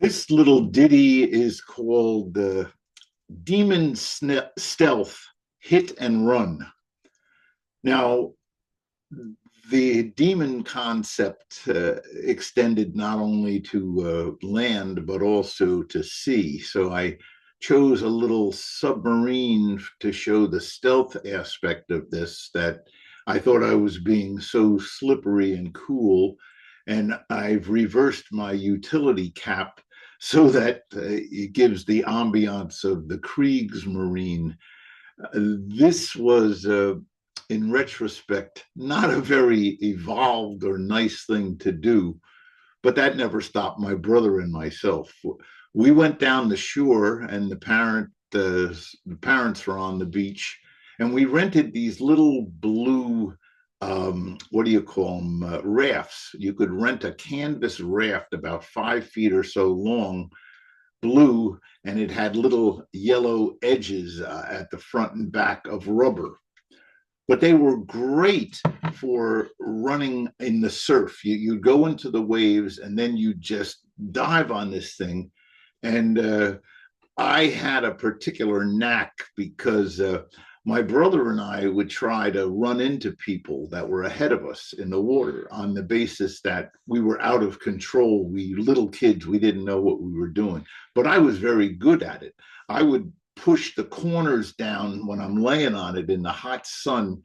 This little ditty is called Stealth Hit and Run. Now, the demon concept extended not only to land, but also to sea. So I chose a little submarine to show the stealth aspect of this, that I thought I was being so slippery and cool. And I've reversed my utility cap so that it gives the ambiance of the Kriegsmarine. This was in retrospect, not a very evolved or nice thing to do, but that never stopped my brother and myself. We went down the shore, and the parents were on the beach, and we rented these little blue. What do you call them? Rafts. You could rent a canvas raft about 5 feet or so long, blue, and it had little yellow edges at the front and back of rubber, but they were great for running in the surf. You go into the waves and then you just dive on this thing. And I had a particular knack because my brother and I would try to run into people that were ahead of us in the water on the basis that we were out of control. We little kids, we didn't know what we were doing, but I was very good at it. I would push the corners down when I'm laying on it in the hot sun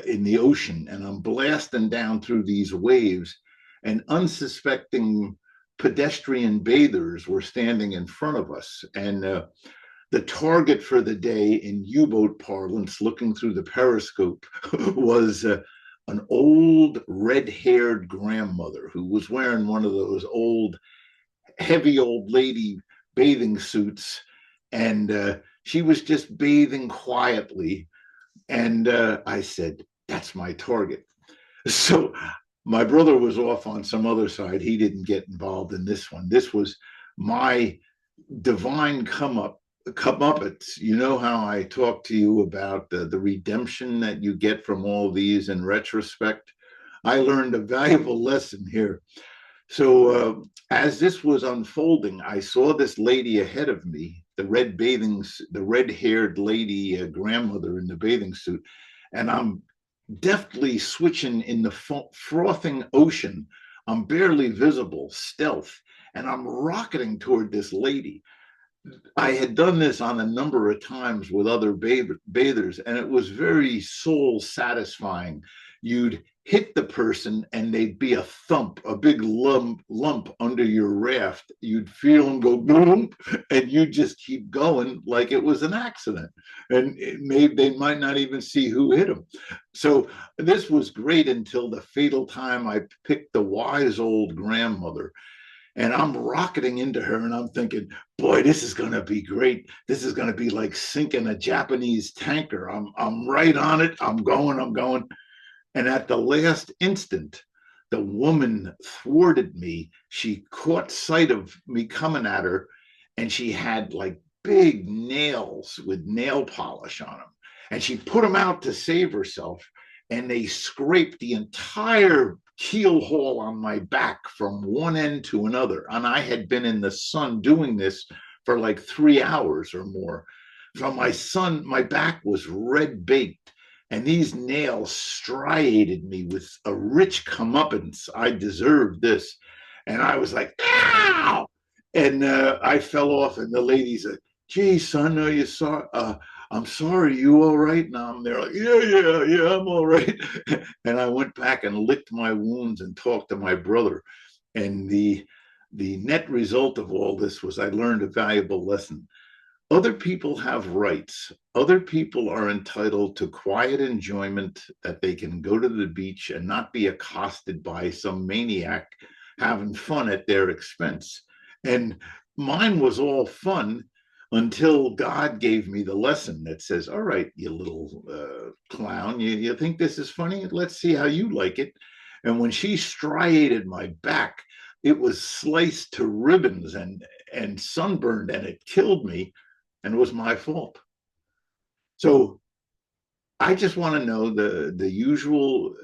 in the ocean, and I'm blasting down through these waves, and unsuspecting pedestrian bathers were standing in front of us. And the target for the day in U-boat parlance, looking through the periscope, was an old red-haired grandmother who was wearing one of those old, heavy old lady bathing suits, and she was just bathing quietly. And I said, that's my target. So my brother was off on some other side. He didn't get involved in this one. This was my divine comeuppance. You know how I talk to you about the redemption that you get from all these in retrospect? I learned a valuable lesson here. So as this was unfolding, I saw this lady ahead of me, the red-haired lady, grandmother in the bathing suit, and I'm deftly switching in the frothing ocean. I'm barely visible, stealth, and I'm rocketing toward this lady. I had done this on a number of times with other bathers, and it was very soul satisfying. You'd hit the person and they'd be a thump, a big lump under your raft. You'd feel them go boom, and you just keep going like it was an accident. And they might not even see who hit them. So this was great until the fatal time I picked the wise old grandmother, and I'm rocketing into her, and I'm thinking, boy, this is going to be great. This is going to be like sinking a Japanese tanker. I'm right on it. I'm going. And at the last instant, the woman thwarted me. She caught sight of me coming at her, and she had like big nails with nail polish on them. And she put them out to save herself, and they scraped the entire keel haul on my back from one end to another. And I had been in the sun doing this for like 3 hours or more. So my back was red baked, and these nails striated me with a rich comeuppance. I deserved this. And I was like, ow! And I fell off, and the lady said, gee, son, are you sorry? I'm sorry, you all right? And I'm there like, yeah, I'm all right. And I went back and licked my wounds and talked to my brother. And the net result of all this was I learned a valuable lesson. Other people have rights. Other people are entitled to quiet enjoyment, that they can go to the beach and not be accosted by some maniac having fun at their expense. And mine was all fun until God gave me the lesson that says, all right, you little clown, you think this is funny? Let's see how you like it. And when she striated my back, it was sliced to ribbons and sunburned, and it killed me, and it was my fault. So I just want to know the usual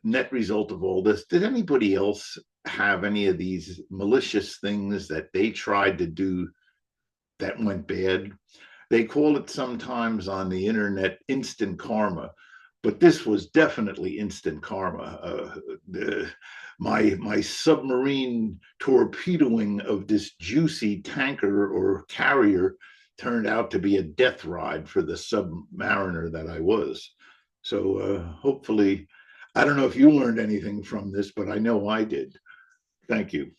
net result of all this. Did anybody else have any of these malicious things that they tried to do that went bad. They call it sometimes on the internet instant karma, but this was definitely instant karma. My submarine torpedoing of this juicy tanker or carrier turned out to be a death ride for the submariner that I was. So hopefully, I don't know if you learned anything from this, but I know I did. Thank you.